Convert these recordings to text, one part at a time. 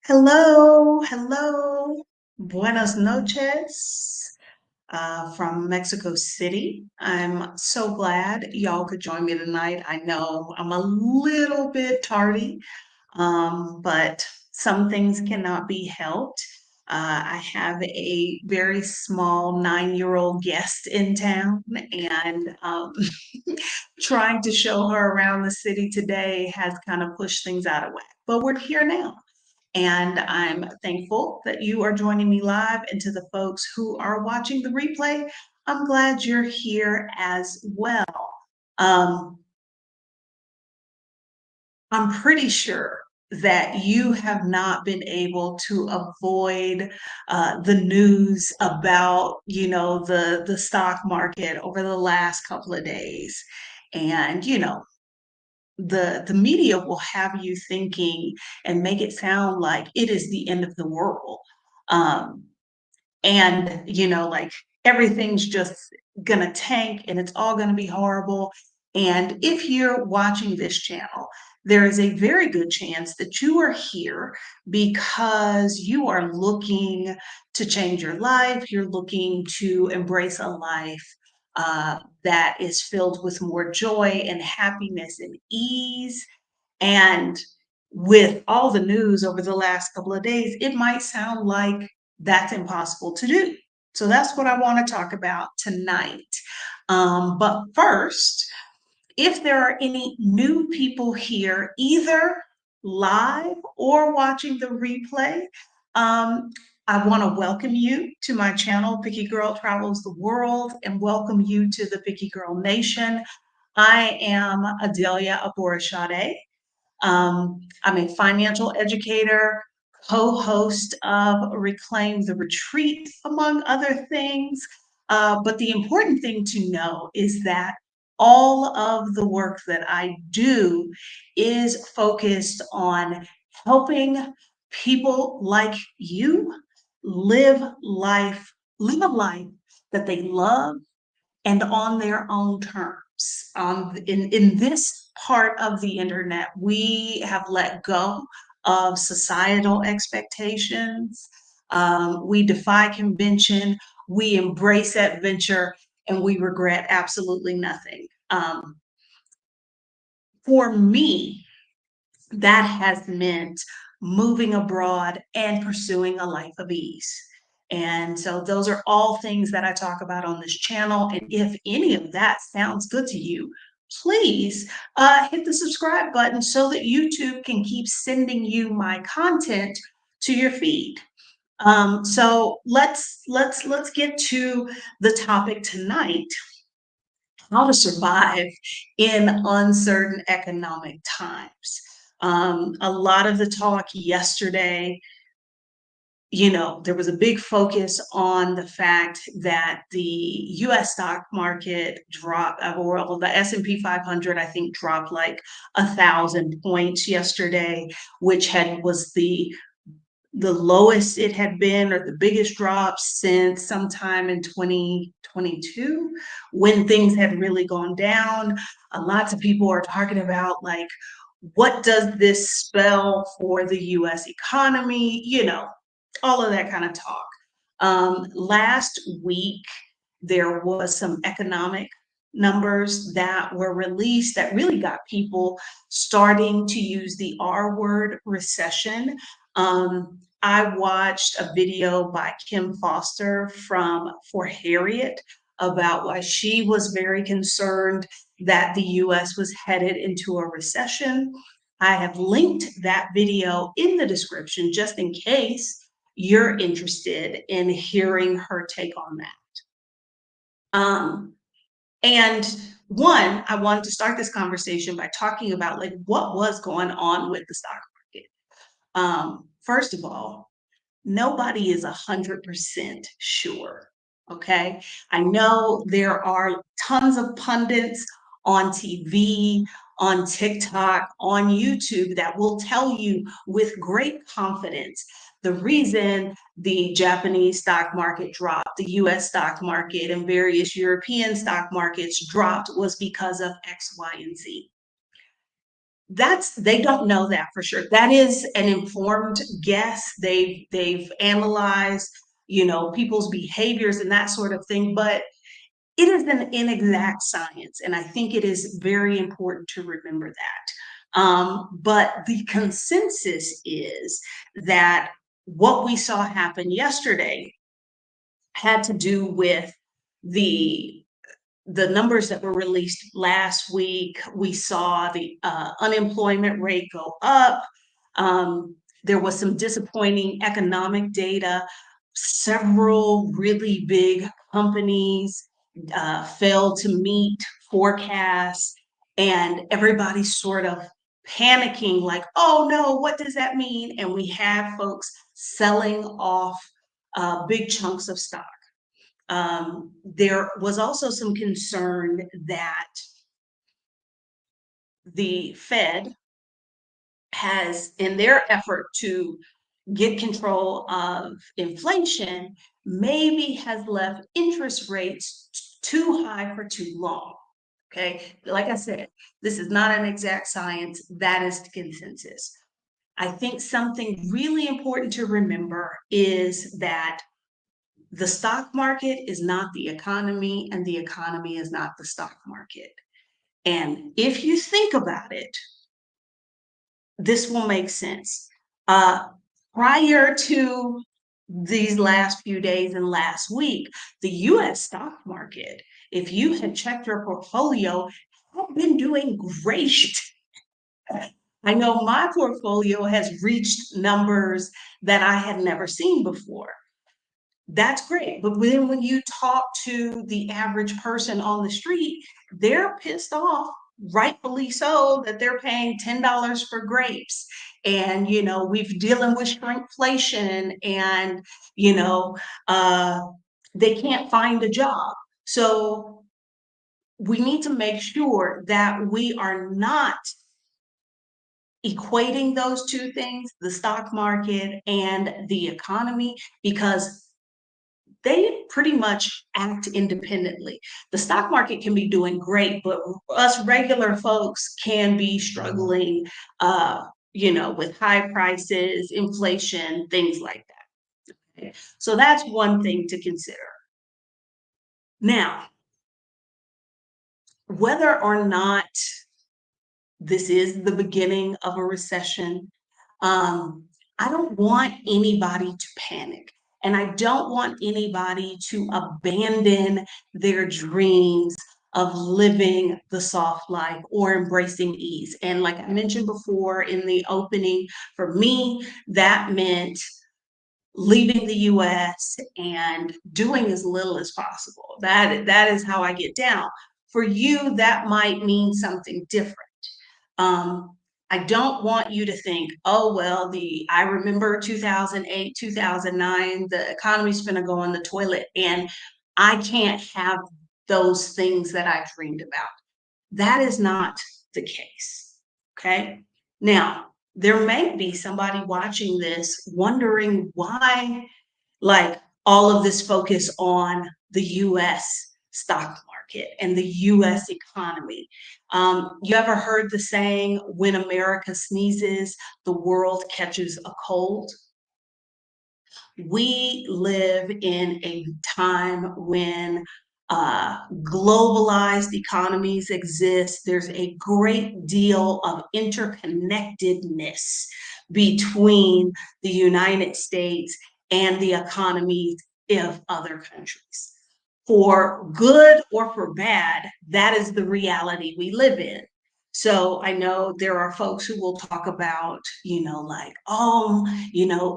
Hello, hello. Buenos noches from Mexico City. I'm so glad y'all could join me tonight. I know I'm a little bit tardy, but some things cannot be helped. I have a very small 9-year-old guest in town, and trying to show her around the city today has kind of pushed things out of whack. But we're here now. And I'm thankful that you are joining me live. And to the folks who are watching the replay, I'm glad you're here as well. Um, I'm pretty sure that you have not been able to avoid the news about, the stock market over the last couple of days. And, the media will have you thinking and make it sound like it is the end of the world. Um, and like everything's just gonna tank and it's all gonna be horrible. And if you're watching this channel, there is a very good chance that you are here because you are looking to change your life. You're looking to embrace a life that is filled with more joy and happiness and ease. And with all the news over the last couple of days, it might sound like that's impossible to do. So that's what I want to talk about tonight. But first, if there are any new people here, either live or watching the replay, um, I want to welcome you to my channel, Picky Girl Travels the World, and welcome you to the Picky Girl Nation. I am Adelia Aborishade. I'm a financial educator, co-host of Reclaim the Retreat, among other things. But the important thing to know is that all of the work that I do is focused on helping people like you live life, live a life that they love and on their own terms. In this part of the internet, we have let go of societal expectations. We defy convention, we embrace adventure, and we regret absolutely nothing. For me, that has meant moving abroad and pursuing a life of ease. And so those are all things that I talk about on this channel. And if any of that sounds good to you, please hit the subscribe button so that YouTube can keep sending you my content to your feed. So let's get to the topic tonight: how to survive in uncertain economic times. A lot of the talk yesterday, there was a big focus on the fact that the U.S. stock market dropped, or the S&P 500, I think, dropped like 1,000 points yesterday, which was the lowest it had been, or the biggest drop since sometime in 2022, when things had really gone down. Lots of people are talking about, like, what does this spell for the US economy? All of that kind of talk. Last week, there was some economic numbers that were released that really got people starting to use the R word, recession. I watched a video by Kim Foster from For Harriet about why she was very concerned that the US was headed into a recession. I have linked that video in the description just in case you're interested in hearing her take on that. Um, and one, I wanted to start this conversation by talking about, like, what was going on with the stock market. First of all, nobody is 100% sure. Okay. I know there are tons of pundits on TV, on TikTok, on YouTube that will tell you with great confidence the reason the Japanese stock market dropped, the US stock market, and various European stock markets dropped was because of X, Y, and Z. They don't know that for sure. That is an informed guess. They've analyzed, people's behaviors and that sort of thing, but it is an inexact science, and I think it is very important to remember that. But the consensus is that what we saw happen yesterday had to do with the the numbers that were released last week. We saw the unemployment rate go up. There was some disappointing economic data. Several really big companies failed to meet forecasts, and everybody's sort of panicking, like, oh no, what does that mean? And we had folks selling off big chunks of stock. There was also some concern that the Fed has, in their effort to get control of inflation, maybe has left interest rates too high for too long. Okay, like I said, this is not an exact science. That is the consensus. I think something really important to remember is that the stock market is not the economy, and the economy is not the stock market. And if you think about it, this will make sense. Uh, Prior to these last few days and last week, the US stock market, if you had checked your portfolio, had been doing great. I know my portfolio has reached numbers that I had never seen before. That's great. But then when you talk to the average person on the street, they're pissed off, rightfully so, that they're paying $10 for grapes. And, we've dealing with shrinkflation, and, you know, uh, they can't find a job. So we need to make sure that we are not equating those two things, the stock market and the economy, because they pretty much act independently. The stock market can be doing great, but us regular folks can be struggling, with high prices, inflation, things like that. Okay? So that's one thing to consider. Now, whether or not this is the beginning of a recession, um, I don't want anybody to panic. And I don't want anybody to abandon their dreams of living the soft life or embracing ease. And like I mentioned before in the opening, for me, that meant leaving the US and doing as little as possible. That is how I get down. For you, that might mean something different. um, I don't want you to think, oh, well, I remember 2008, 2009, the economy's gonna go in the toilet, and I can't have those things that I dreamed about. That is not the case. Okay. Now, there may be somebody watching this wondering why, like, all of this focus on the US stock market and the US economy. You ever heard the saying, when America sneezes, the world catches a cold? We live in a time when globalized economies exist. There's a great deal of interconnectedness between the United States and the economies of other countries. For good or for bad, that is the reality we live in. So I know there are folks who will talk about, like, oh,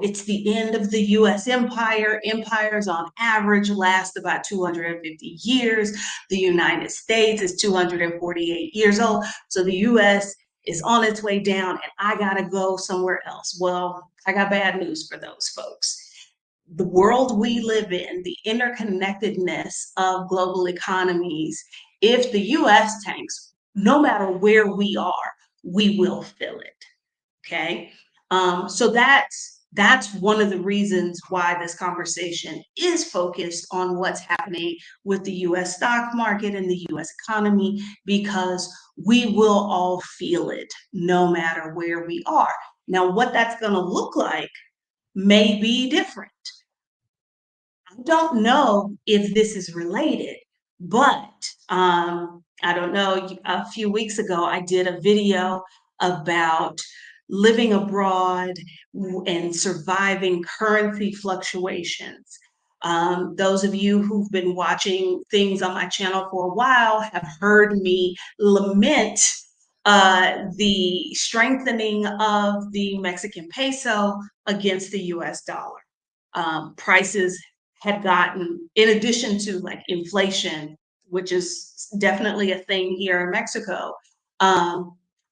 it's the end of the US empire. Empires on average last about 250 years. The United States is 248 years old. So the US is on its way down, and I got to go somewhere else. Well, I got bad news for those folks. The world we live in, the interconnectedness of global economies, if the US tanks, no matter where we are, we will feel it. Okay. So that's That's one of the reasons why this conversation is focused on what's happening with the US stock market and the US economy, because we will all feel it no matter where we are. Now, what that's going to look like may be different. I don't know if this is related, but I don't know. A few weeks ago, I did a video about living abroad and surviving currency fluctuations. Those of you who've been watching things on my channel for a while have heard me lament the strengthening of the Mexican peso against the US dollar. Prices had gotten, in addition to like inflation, which is definitely a thing here in Mexico.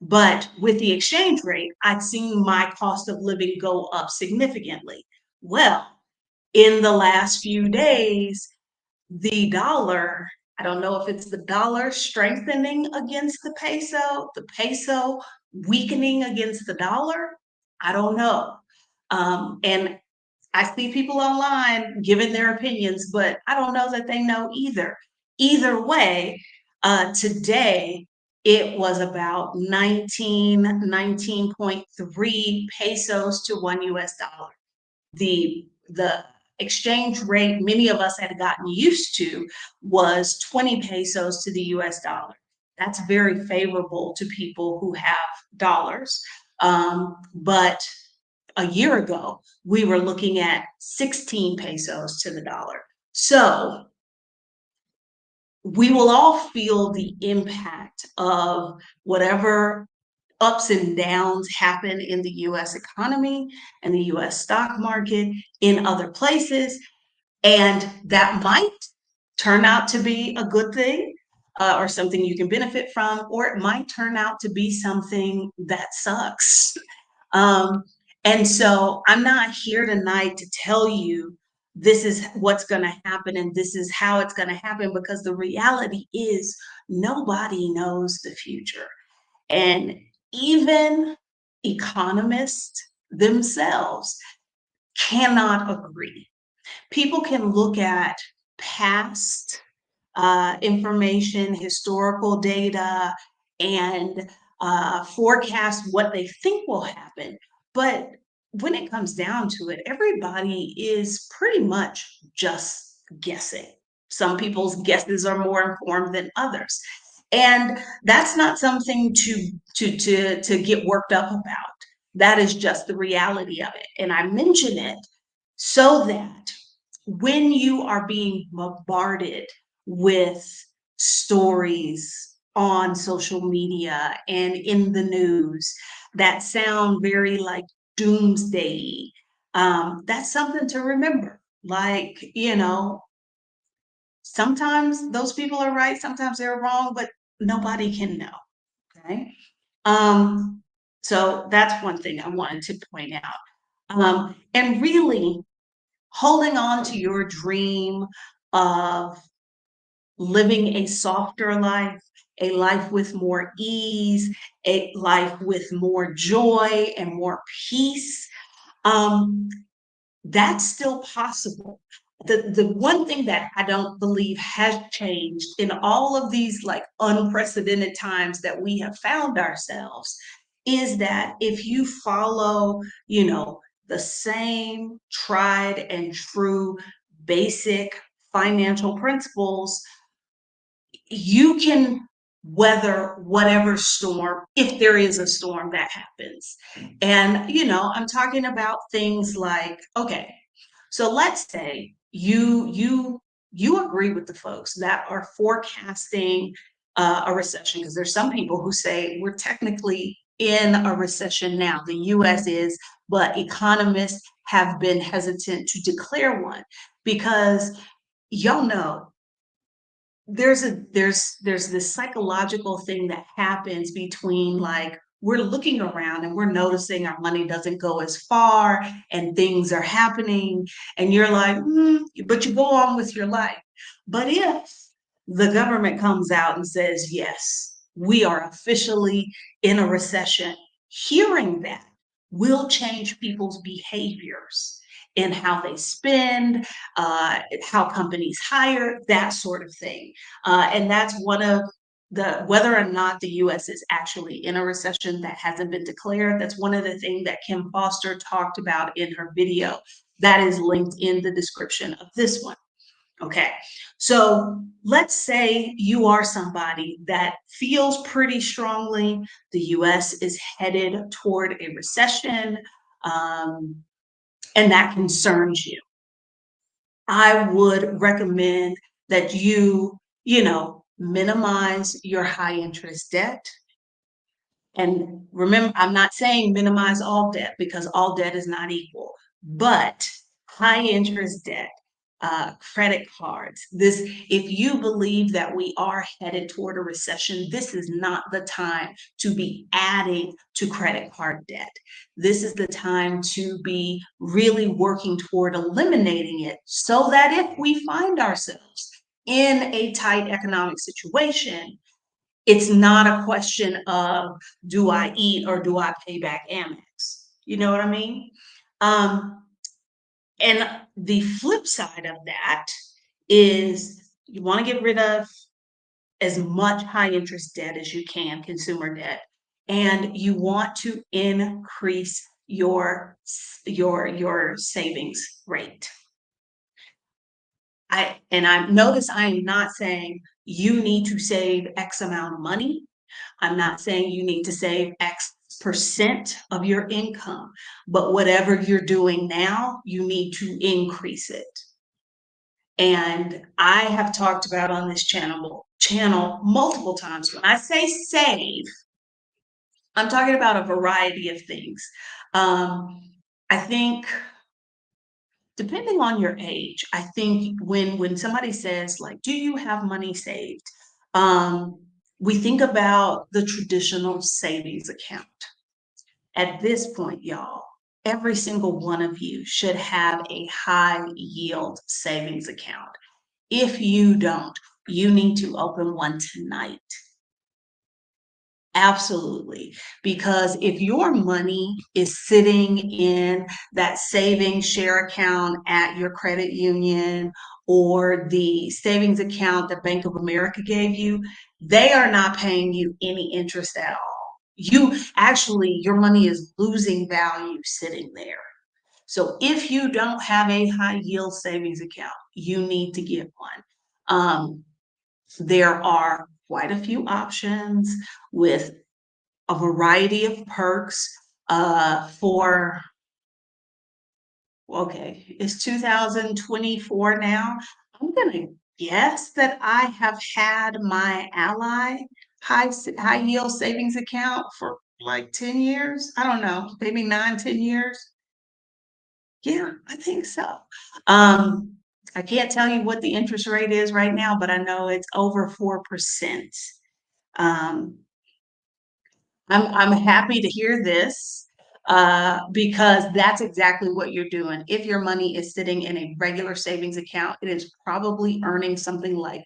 But with the exchange rate, I'd seen my cost of living go up significantly. Well, in the last few days, the dollar, I don't know if it's the dollar strengthening against the peso weakening against the dollar. I don't know. And I see people online giving their opinions, but I don't know that they know either. Either way, today it was about 19.3 pesos to one US dollar. The exchange rate many of us had gotten used to was 20 pesos to the US dollar. That's very favorable to people who have dollars. But a year ago, we were looking at 16 pesos to the dollar. So we will all feel the impact of whatever ups and downs happen in the US economy and the US stock market in other places. And that might turn out to be a good thing, or something you can benefit from, or it might turn out to be something that sucks. Um, and so I'm not here tonight to tell you this is what's going to happen and this is how it's going to happen, because the reality is nobody knows the future. And even economists themselves cannot agree. People can look at past information, historical data, and forecast what they think will happen. But when it comes down to it, everybody is pretty much just guessing. Some people's guesses are more informed than others. And that's not something to get worked up about. That is just the reality of it. And I mention it so that when you are being bombarded with stories on social media and in the news that sound very like doomsday, that's something to remember. Like, sometimes those people are right, sometimes they're wrong, but nobody can know. Okay. Um, so that's one thing I wanted to point out. And really, holding on to your dream of living a softer life, a life with more ease, a life with more joy and more peace, um, that's still possible. The one thing that I don't believe has changed in all of these like unprecedented times that we have found ourselves is that if you follow, the same tried and true basic financial principles, you can weather whatever storm, if there is a storm that happens. And, I'm talking about things like, okay, so let's say you agree with the folks that are forecasting a recession, because there's some people who say we're technically in a recession now. The US is, but economists have been hesitant to declare one because y'all know there's this psychological thing that happens between like we're looking around and we're noticing our money doesn't go as far and things are happening and you're like, but you go on with your life. But if the government comes out and says, yes, we are officially in a recession, hearing that will change people's behaviors in how they spend, how companies hire, that sort of thing. And that's one of the whether or not the US is actually in a recession that hasn't been declared. That's one of the things that Kim Foster talked about in her video that is linked in the description of this one. Okay, so let's say you are somebody that feels pretty strongly the US is headed toward a recession, um, and that concerns you. I would recommend that minimize your high interest debt. And remember, I'm not saying minimize all debt because all debt is not equal, but high interest debt, credit cards. If you believe that we are headed toward a recession, this is not the time to be adding to credit card debt. This is the time to be really working toward eliminating it so that if we find ourselves in a tight economic situation, it's not a question of do I eat or do I pay back Amex? You know what I mean? Um, and the flip side of that is you want to get rid of as much high interest debt as you can, consumer debt, and you want to increase your savings rate. I notice I am not saying you need to save X amount of money. I'm not saying you need to save X percent of your income, but whatever you're doing now, you need to increase it. And I have talked about on this channel multiple times. When I say save, I'm talking about a variety of things. Um, I think depending on your age, I think when somebody says like, "Do you have money saved?" Um, we think about the traditional savings account. At this point, y'all, every single one of you should have a high yield savings account. If you don't, you need to open one tonight. Absolutely. Because if your money is sitting in that savings share account at your credit union or the savings account that Bank of America gave you, they are not paying you any interest at all. Your money is losing value sitting there. So if you don't have a high yield savings account, you need to get one. There are quite a few options with a variety of perks for okay, it's 2024 now. I'm gonna guess that I have had my Ally high yield savings account for like 10 years. I don't know, maybe 9, 10 years. Yeah, I think so. Um, I can't tell you what the interest rate is right now, but I know it's over 4%. Um, I'm happy to hear this because that's exactly what you're doing. If your money is sitting in a regular savings account, it is probably earning something like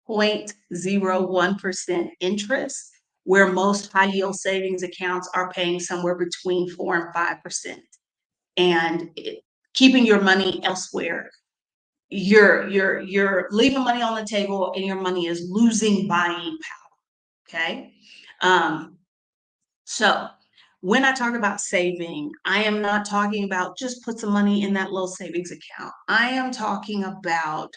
0.01% interest, where most high yield savings accounts are paying somewhere between 4 and 5%. And keeping your money elsewhere, you're leaving money on the table and your money is losing buying power. Okay. Um, So when I talk about saving, I am not talking about just put some money in that little savings account. I am talking about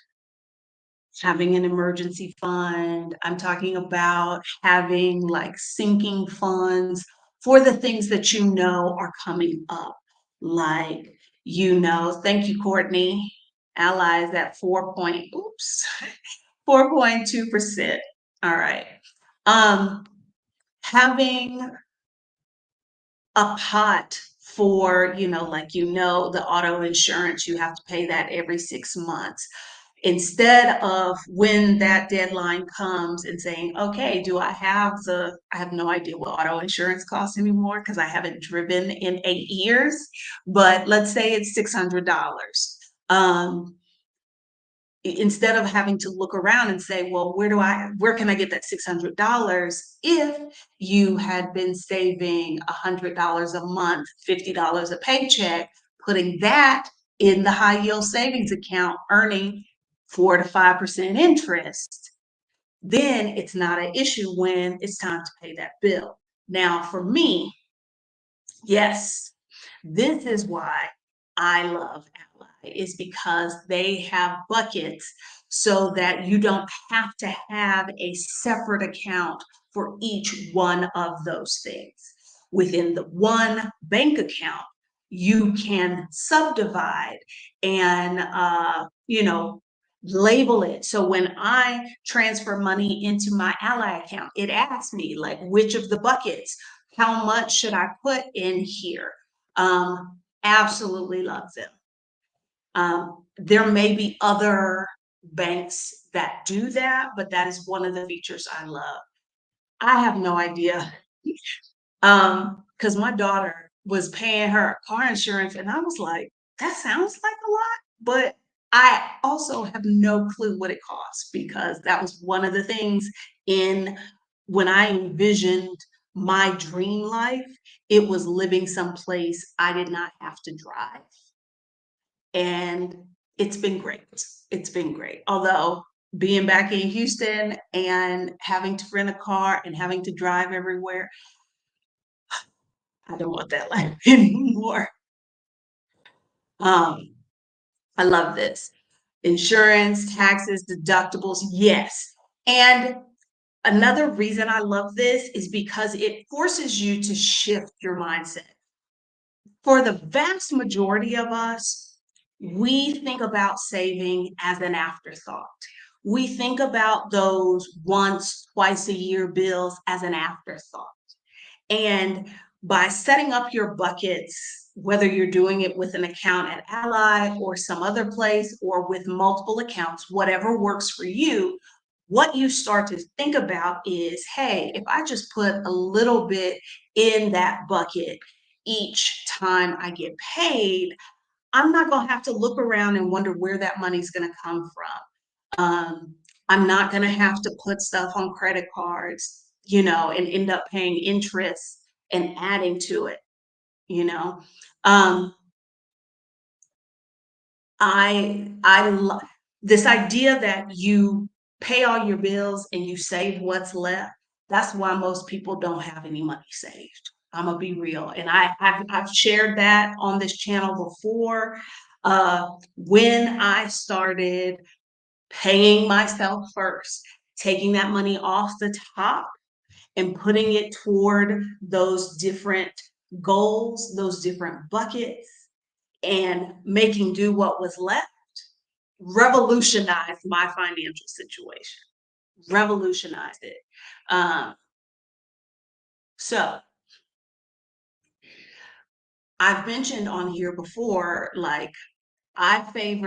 having an emergency fund. I'm talking about having like sinking funds for the things that you know are coming up. Like, thank you, Courtney. Allies at 4.2%. All right. Um, having a pot for, the auto insurance, you have to pay that every 6 months. Instead of when that deadline comes and saying, okay, I have no idea what auto insurance costs anymore because I haven't driven in 8 years, but let's say it's $600. Um, instead of having to look around and say, well, where can I get that $600? If you had been saving $100 a month, $50 a paycheck, putting that in the high yield savings account, earning 4 to 5% interest, then it's not an issue when it's time to pay that bill. Now, for me, yes, this is why I love Ally, is because they have buckets so that you don't have to have a separate account for each one of those things. Within the one bank account, you can subdivide and, label it. So when I transfer money into my Ally account, it asks me, like, which of the buckets, how much should I put in here? Absolutely love them. There may be other banks that do that, but that is one of the features I love. I have no idea. Because my daughter was paying her car insurance, and I was like, that sounds like a lot, but I also have no clue what it costs, because that was one of the things in when I envisioned my dream life, it was living someplace I did not have to drive. And it's been great. It's been great. Although being back in Houston and having to rent a car and having to drive everywhere, I don't want that life anymore. Um, I love this. Insurance, taxes, deductibles, yes. And another reason I love this is because it forces you to shift your mindset. For the vast majority of us, we think about saving as an afterthought. We think about those once, twice a year bills as an afterthought. And by setting up your buckets, whether you're doing it with an account at Ally or some other place or with multiple accounts, whatever works for you, what you start to think about is, hey, if I just put a little bit in that bucket each time I get paid, I'm not going to have to look around and wonder where that money's going to come from. I'm not going to have to put stuff on credit cards, and end up paying interest and adding to it, you know. Um, I love this idea that you pay all your bills and you save what's left. That's why most people don't have any money saved. I'm gonna be real, and I've shared that on this channel before. When I started paying myself first, taking that money off the top and putting it toward those different goals, those different buckets, and making do what was left, revolutionized my financial situation. Revolutionized it. Um, so I've mentioned on here before, like, I think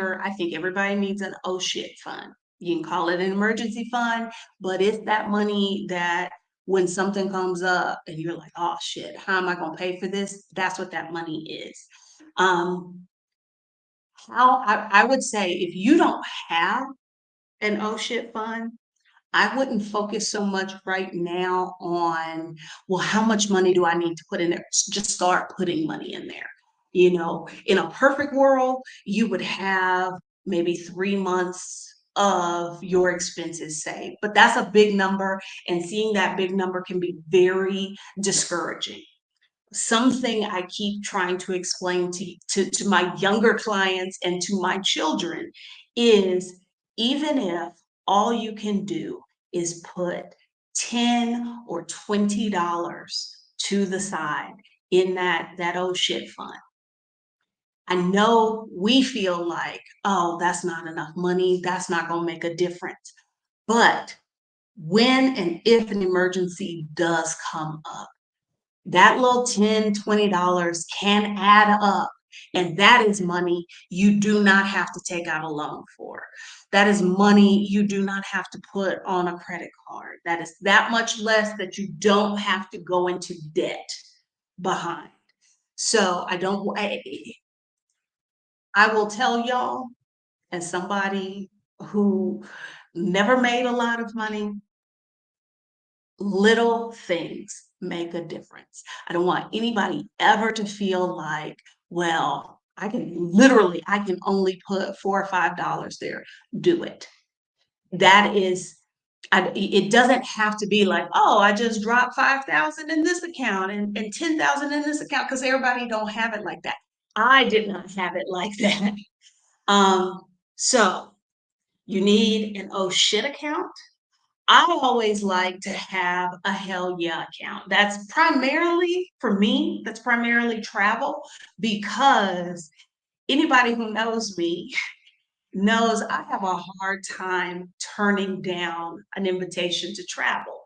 everybody needs an oh shit fund. You can call it an emergency fund, but it's that money that when something comes up and you're like, oh shit, how am I going to pay for this? That's what that money is. Um, I would say, if you don't have an oh shit fund, I wouldn't focus so much right now on, well, how much money do I need to put in there? Just start putting money in there. In a perfect world, you would have maybe 3 months of your expenses saved, but that's a big number, and seeing that big number can be very discouraging. Something I keep trying to explain to my younger clients and to my children is, even if all you can do is put 10 or $20 to the side in that oh shit fund. I know we feel like, oh, that's not enough money, that's not going to make a difference. But when and if an emergency does come up, that little $10, $20 can add up. And that is money you do not have to take out a loan for. That is money you do not have to put on a credit card. That is that much less that you don't have to go into debt behind. So I will tell y'all, as somebody who never made a lot of money. Little things make a difference. I don't want anybody ever to feel like, well, I can only put $4 or $5 there. Do it. That is, it doesn't have to be like, oh, I just dropped 5,000 in this account and 10,000 in this account because everybody don't have it like that. I did not have it like that. Um, so you need an oh shit account. I always like to have a hell yeah account. That's primarily, for me, that's primarily travel because anybody who knows me knows I have a hard time turning down an invitation to travel.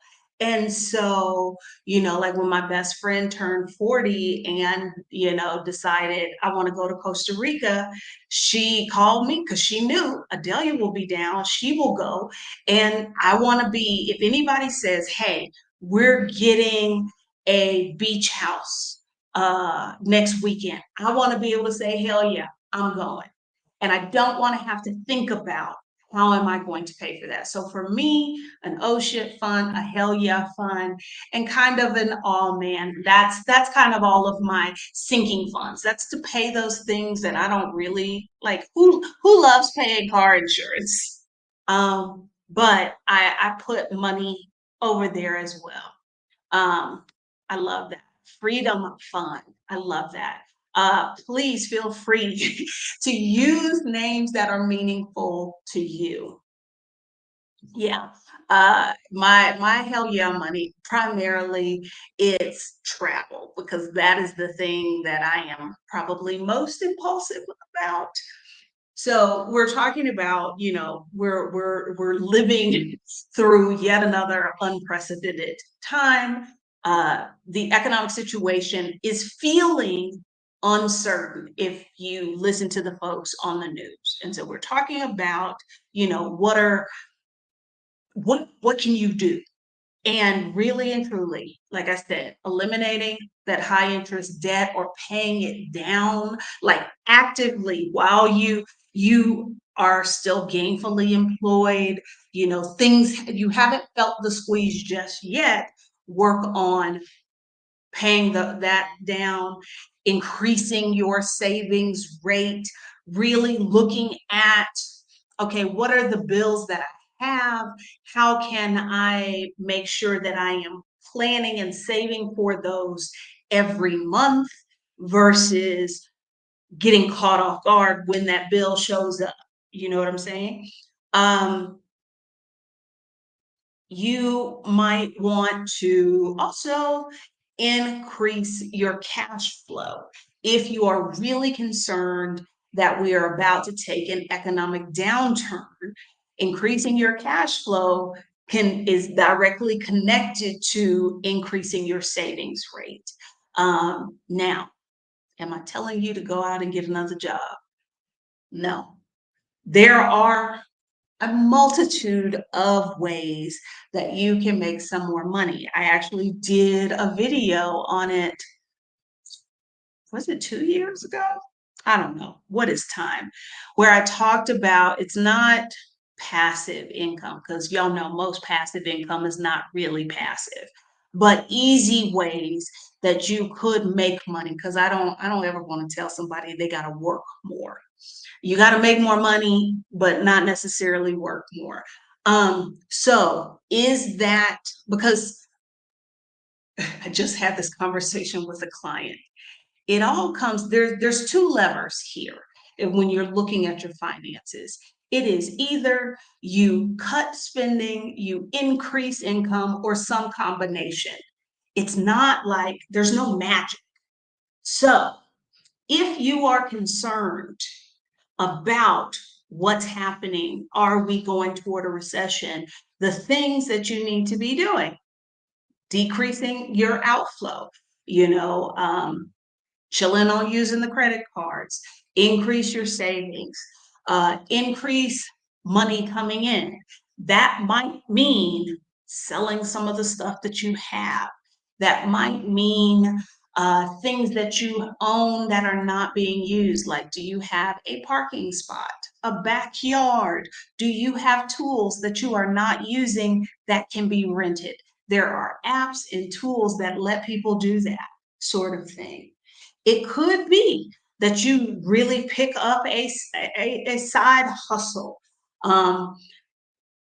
And so, like when my best friend turned 40 and, decided I want to go to Costa Rica, she called me because she knew Adelia will be down, she will go. And I want to be, if anybody says, hey, we're getting a beach house next weekend, I want to be able to say, hell yeah, I'm going. And I don't want to have to think about how am I going to pay for that. So for me, an oh shit fund, a hell yeah fund, and kind of an all man. That's kind of all of my sinking funds. That's to pay those things that I don't really like. Who loves paying car insurance? But I put money over there as well. I love that. Freedom Fund. I love that. Please feel free to use names that are meaningful to you. Yeah. My hell yeah money primarily it's travel because that is the thing that I am probably most impulsive about. So we're talking about, we're living through yet another unprecedented time. The economic situation is feeling uncertain if you listen to the folks on the news. And so we're talking about, what can you do? And really and truly, like I said, eliminating that high interest debt or paying it down, like actively while you are still gainfully employed, things you haven't felt the squeeze just yet, work on paying that down, increasing your savings rate, really looking at, okay, what are the bills that I have? How can I make sure that I am planning and saving for those every month versus getting caught off guard when that bill shows up? You know what I'm saying? Um, you might want to also increase your cash flow. If you are really concerned that we are about to take an economic downturn, increasing your cash flow is directly connected to increasing your savings rate. Now, am I telling you to go out and get another job? No. There are a multitude of ways that you can make some more money. I actually did a video on it. Was it 2 years ago? I don't know. What is time? Where I talked about it's not passive income because y'all know most passive income is not really passive, but easy ways that you could make money because I don't ever want to tell somebody they got to work more. You got to make more money, but not necessarily work more. So is that because I just had this conversation with a client? It all comes there's two levers here when you're looking at your finances. It is either you cut spending, you increase income, or some combination. It's not like there's no magic. So if you are concerned about what's happening, are we going toward a recession? The things that you need to be doing, decreasing your outflow, you know, chilling on using the credit cards, increase your savings, increase money coming in. That might mean selling some of the stuff that you have. That might mean things that you own that are not being used. Like, do you have a parking spot, a backyard? Do you have tools that you are not using that can be rented? There are apps and tools that let people do that sort of thing. It could be that you really pick up a side hustle. Um,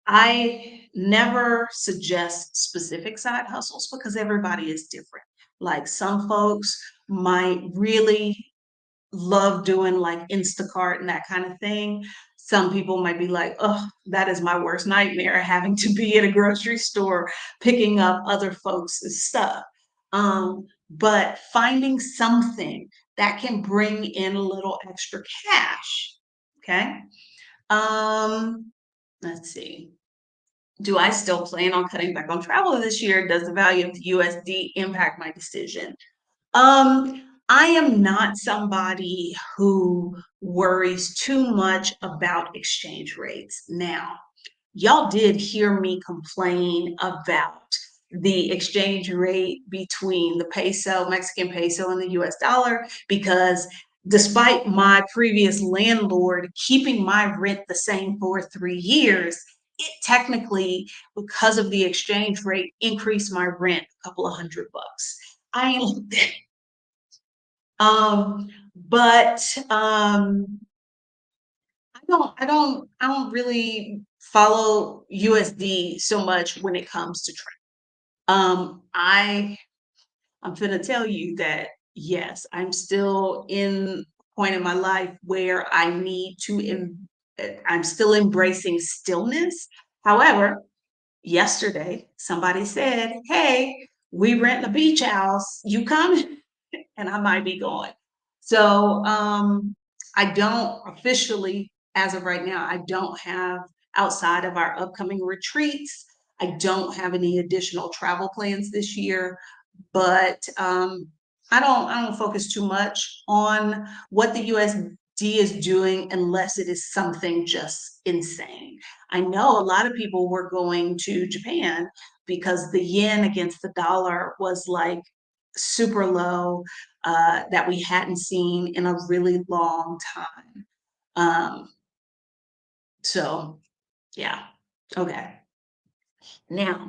I never suggest specific side hustles because everybody is different. Like some folks might really love doing like Instacart and that kind of thing. Some people might be like, oh, that is my worst nightmare, having to be at a grocery store picking up other folks' stuff. But finding something that can bring in a little extra cash. Okay. Um, let's see. Do I still plan on cutting back on travel this year? Does the value of the USD impact my decision? I am not somebody who worries too much about exchange rates. Now, y'all did hear me complain about the exchange rate between the peso, Mexican peso, and the US dollar because despite my previous landlord keeping my rent the same for 3 years, it technically, because of the exchange rate, increased my rent a couple of $100. I am but I don't really follow USD so much when it comes to trade. I'm gonna tell you that yes, I'm still in a point in my life where I need to I'm still embracing stillness. However, yesterday somebody said, "Hey, we rent a beach house. You coming?" And I might be going. So I don't officially, as of right now, I don't have outside of our upcoming retreats. I don't have any additional travel plans this year, but I don't focus too much on what the USD is doing unless it is something just insane. I know a lot of people were going to Japan because the yen against the dollar was like super low that we hadn't seen in a really long time. Um, so yeah, okay. Now,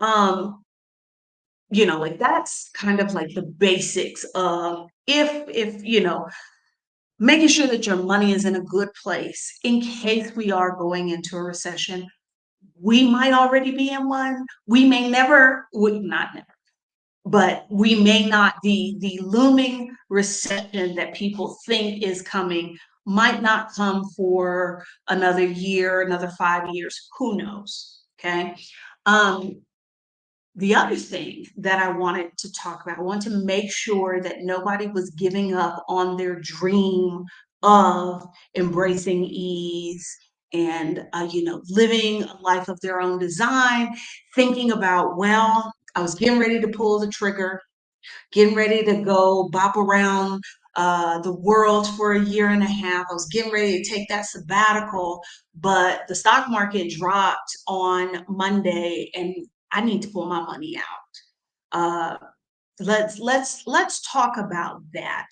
um, like that's kind of like the basics of if making sure that your money is in a good place in case we are going into a recession. We might already be in one. We may never, would not never, but we may not, the looming recession that people think is coming might not come for another year, another 5 years, who knows? Okay. Um, the other thing that I wanted to talk about, I want to make sure that nobody was giving up on their dream of embracing ease and living a life of their own design, thinking about, well, I was getting ready to pull the trigger, getting ready to go bop around the world for a year and a half. I was getting ready to take that sabbatical, but the stock market dropped on Monday, and I need to pull my money out. Let's talk about that.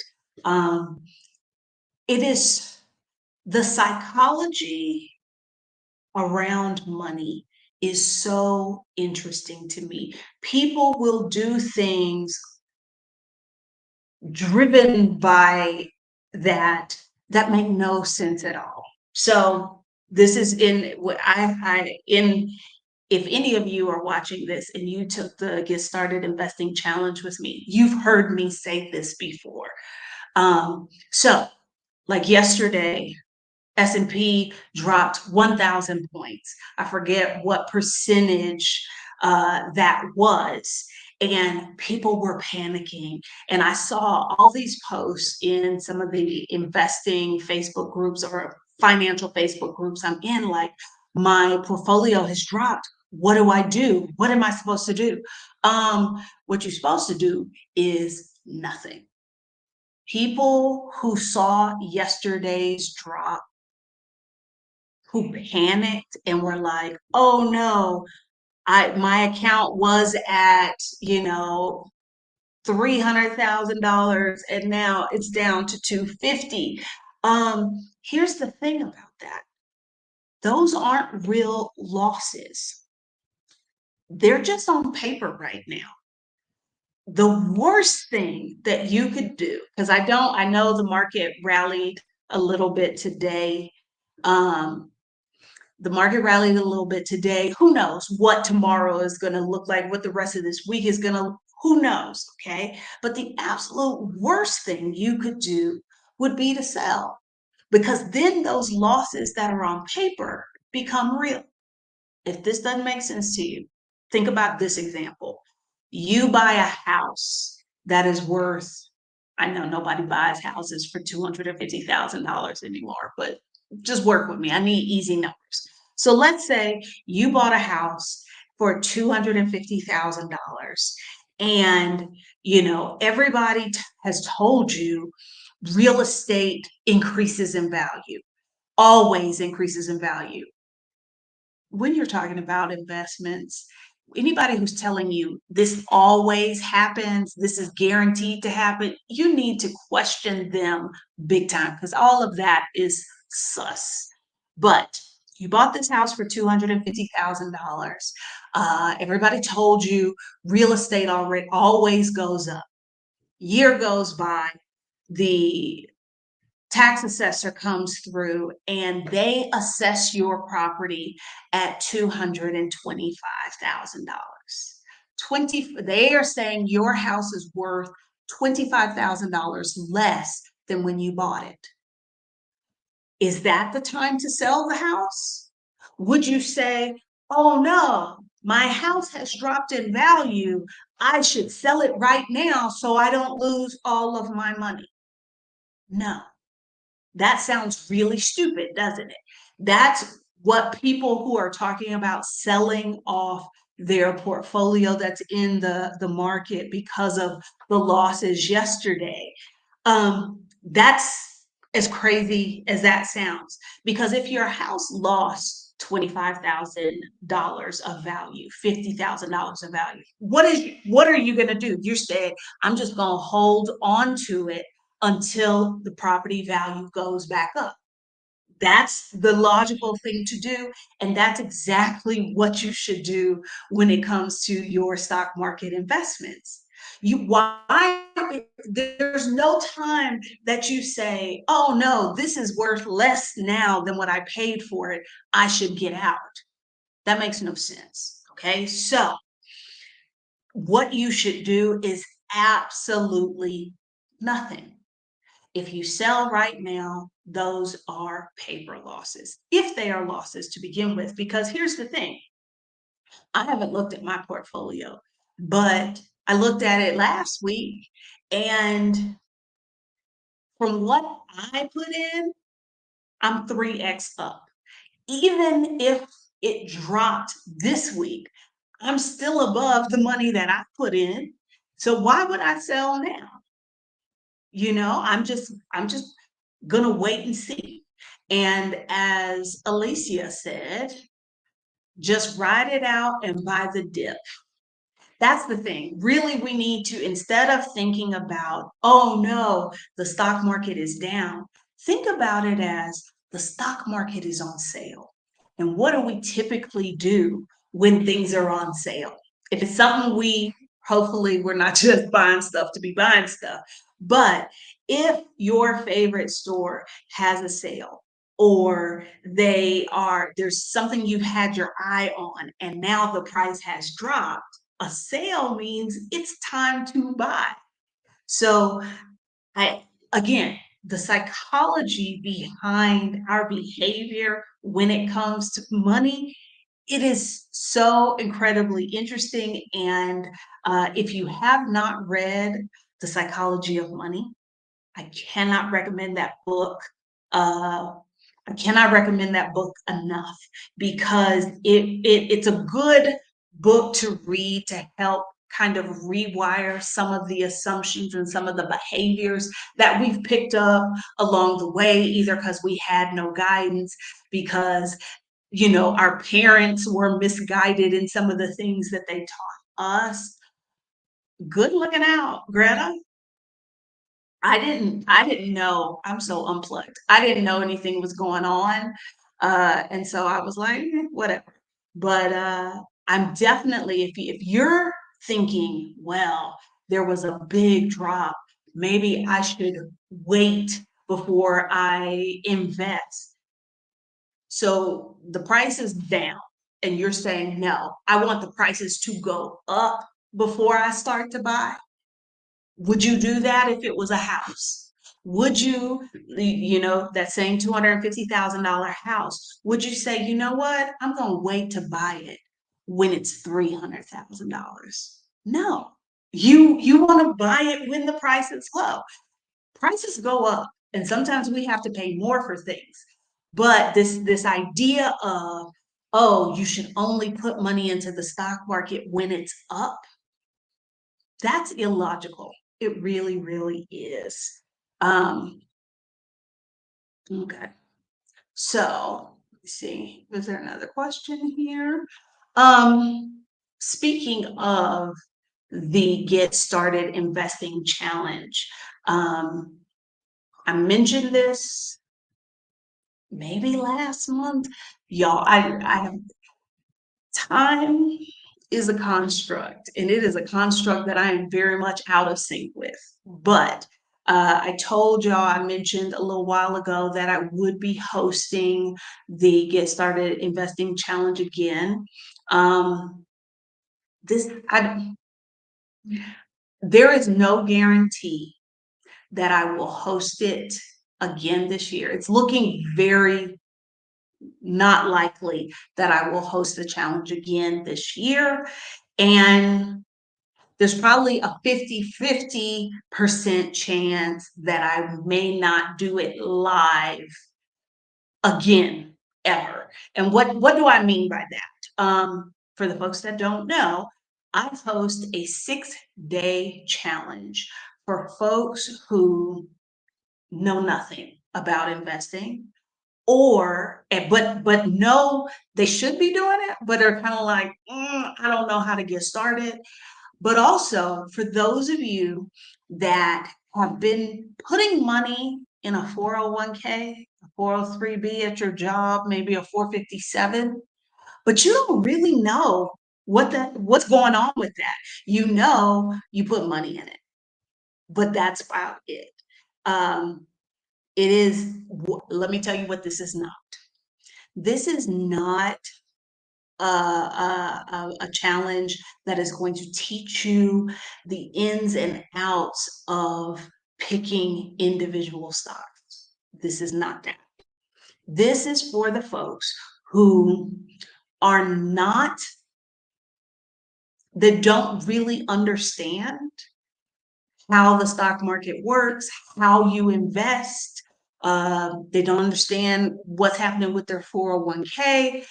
Um, it is the psychology around money is so interesting to me. People will do things driven by that make no sense at all. So this is in what I in if any of you are watching this and you took the Get Started Investing Challenge with me, you've heard me say this before. So like yesterday, S&P dropped 1,000 points. I forget what percentage that was. And people were panicking. And I saw all these posts in some of the investing Facebook groups or financial Facebook groups I'm in, like, my portfolio has dropped. What do I do? What am I supposed to do? What you're supposed to do is nothing. People who saw yesterday's drop, who panicked and were like, "Oh no, my account was at, $300,000 and now it's down to 250. Here's the thing about that. Those aren't real losses. They're just on paper right now. The worst thing that you could do, because I know the market rallied a little bit today. Um, the market rallied a little bit today. Who knows what tomorrow is going to look like, what the rest of this week is going to, who knows? Okay. But the absolute worst thing you could do would be to sell, because then those losses that are on paper become real. If this doesn't make sense to you, think about this example. You buy a house that is worth, I know nobody buys houses for $250,000 anymore, but just work with me. I need easy numbers. So let's say you bought a house for $250,000 and everybody has told you real estate increases in value, always increases in value. When you're talking about investments, anybody who's telling you this always happens, this is guaranteed to happen, you need to question them big time, because all of that is sus. But you bought this house for $250,000. Everybody told you real estate already always goes up. Year goes by, the tax assessor comes through and they assess your property at $225,000. They are saying your house is worth $25,000 less than when you bought it. Is that the time to sell the house? Would you say, oh no, my house has dropped in value, I should sell it right now so I don't lose all of my money? No. That sounds really stupid, doesn't it? That's what people who are talking about selling off their portfolio that's in the market because of the losses yesterday. That's as crazy as that sounds. Because if your house lost $25,000 of value, $50,000 of value, what are you going to do? You're saying, I'm just going to hold on to it until the property value goes back up. That's the logical thing to do. And that's exactly what you should do when it comes to your stock market investments. There's no time that you say, oh no, this is worth less now than what I paid for it, I should get out. That makes no sense. Okay. So what you should do is absolutely nothing. If you sell right now, those are paper losses, if they are losses to begin with. Because here's the thing, I haven't looked at my portfolio, but I looked at it last week, and from what I put in, I'm 3x up. Even if it dropped this week, I'm still above the money that I put in. So why would I sell now? I'm just gonna wait and see. And as Alicia said, just ride it out and buy the dip. That's the thing. Really, we need to, instead of thinking about, oh no, the stock market is down, think about it as the stock market is on sale. And what do we typically do when things are on sale? If it's something hopefully, we're not just buying stuff to be buying stuff, but if your favorite store has a sale, or there's something you've had your eye on and now the price has dropped, a sale means it's time to buy. So again, the psychology behind our behavior when it comes to money, it is so incredibly interesting. And if you have not read The Psychology of Money, I cannot recommend that book. I cannot recommend that book enough, because it's a good book to read to help kind of rewire some of the assumptions and some of the behaviors that we've picked up along the way, either because we had no guidance, because our parents were misguided in some of the things that they taught us. good looking out, Greta. I didn't know. I'm so unplugged. I didn't know anything was going on. And so I was like, whatever. But I'm definitely, if you're thinking, well, there was a big drop, maybe I should wait before I invest. So the price is down, and you're saying, no, I want the prices to go up before I start to buy. Would you do that if it was a house? Would you, that same $250,000 house, would you say, you know what? I'm going to wait to buy it when it's $300,000? No. You want to buy it when the price is low. Prices go up, and sometimes we have to pay more for things. But this idea of, oh, you should only put money into the stock market when it's up, that's illogical. It really, really is. Um, okay. So let's see. Is there another question here? Um, Speaking of the Get Started Investing Challenge, um, I mentioned this maybe last month. Y'all, I have time is a construct, and it is a construct that I am very much out of sync with. But I told y'all, I mentioned a little while ago that I would be hosting the Get Started Investing Challenge again. Um, this I, there is no guarantee that I will host it again this year. It's looking very not likely that I will host the challenge again this year. And there's probably a 50-50% chance that I may not do it live again ever. And what do I mean by that? For the folks that don't know, I host a 6-day challenge for folks who know nothing about investing, but know they should be doing it, but are kind of like, I don't know how to get started. But also for those of you that have been putting money in a 401k, a 403b at your job, maybe a 457, but you don't really know what's going on with that. You know you put money in it, but that's about it. Um, it is, let me tell you what this is not. This is not a challenge that is going to teach you the ins and outs of picking individual stocks. This is not that. This is for the folks who are not, that don't really understand how the stock market works, how you invest. They don't understand what's happening with their 401k,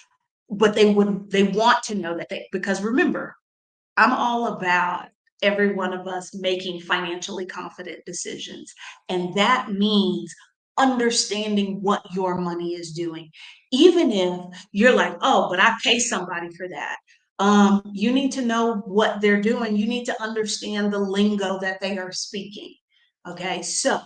but they want to know that because remember, I'm all about every one of us making financially confident decisions. And that means understanding what your money is doing. Even if you're like, oh, but I pay somebody for that. You need to know what they're doing. You need to understand the lingo that they are speaking. Okay, so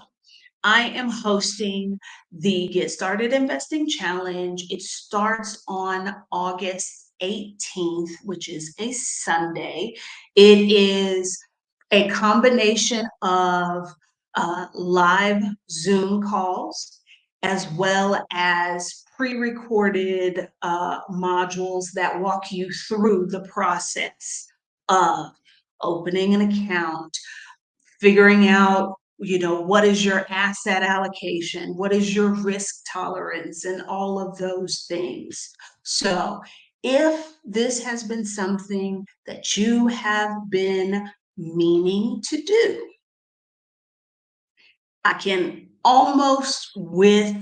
I am hosting the Get Started Investing Challenge. It starts on August 18th, which is a Sunday. It is a combination of live Zoom calls as well as pre-recorded modules that walk you through the process of opening an account, figuring out, what is your asset allocation, what is your risk tolerance, and all of those things. So if this has been something that you have been meaning to do, I can almost with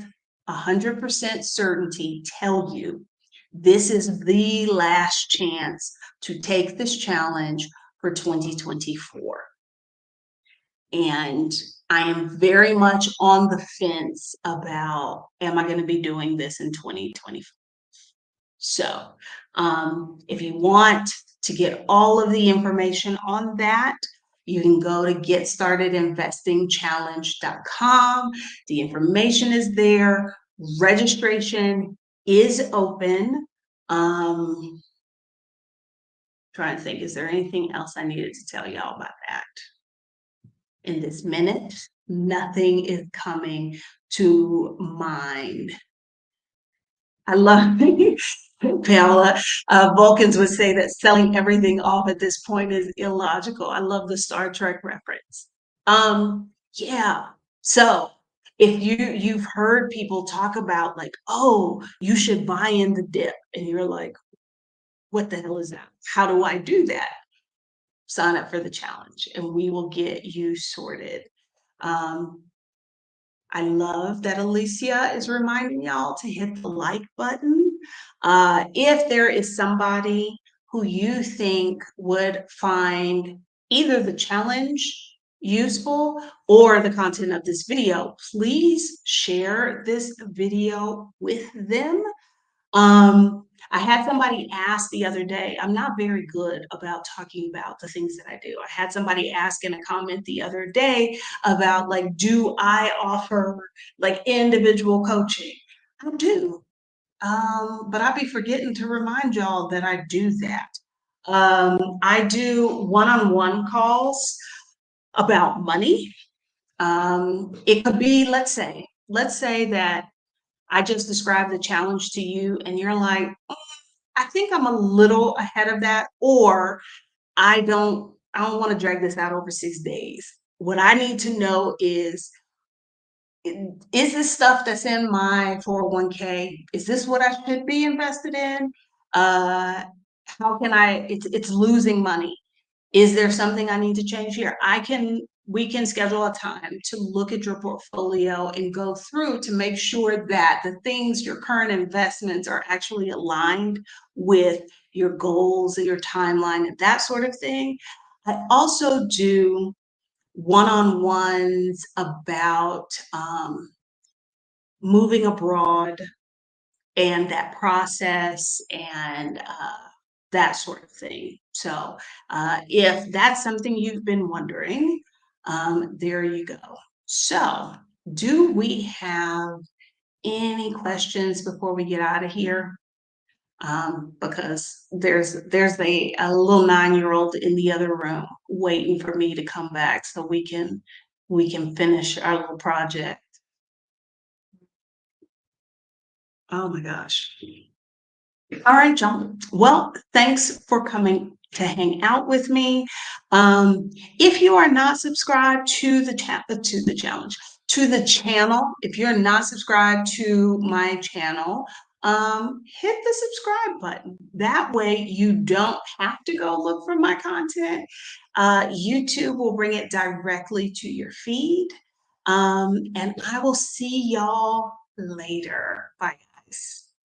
100% certainty tell you this is the last chance to take this challenge for 2024. And I am very much on the fence about, am I going to be doing this in 2024? So if you want to get all of the information on that, You can go to getstartedinvestingchallenge.com. The information is there. Registration is open. Trying to think, is there anything else I needed to tell y'all about that? In this minute, nothing is coming to mind. I love Pamela. Vulcans would say that selling everything off at this point is illogical. I love the Star Trek reference. Yeah. So if you've heard people talk about like, oh, you should buy in the dip, and you're like, what the hell is that? How do I do that? Sign up for the challenge, and we will get you sorted. Um, I love that Alicia is reminding y'all to hit the like button. If there is somebody who you think would find either the challenge useful or the content of this video, please share this video with them. I had somebody ask the other day, I'm not very good about talking about the things that I do. I had somebody ask in a comment the other day about like, do I offer like individual coaching? I do. But I'd be forgetting to remind y'all that I do that. I do one-on-one calls about money. It could be, let's say that I just described the challenge to you and you're like, I think I'm a little ahead of that, or I don't want to drag this out over 6 days. What I need to know is this stuff that's in my 401k, is this what I should be invested in? How can it's losing money. Is there something I need to change here? We can schedule a time to look at your portfolio and go through to make sure that the things, your current investments are actually aligned with your goals and your timeline and that sort of thing. I also do one-on-ones about moving abroad and that process and that sort of thing. So if that's something you've been wondering, there you go. So do we have any questions before we get out of here? Because there's a little 9-year-old in the other room waiting for me to come back so we can finish our little project. Oh my gosh. All right, John. Well, thanks for coming to hang out with me. If you are not subscribed to the to the channel, if you're not subscribed to my channel, hit the subscribe button. That way you don't have to go look for my content. YouTube will bring it directly to your feed. And I will see y'all later. Bye, guys.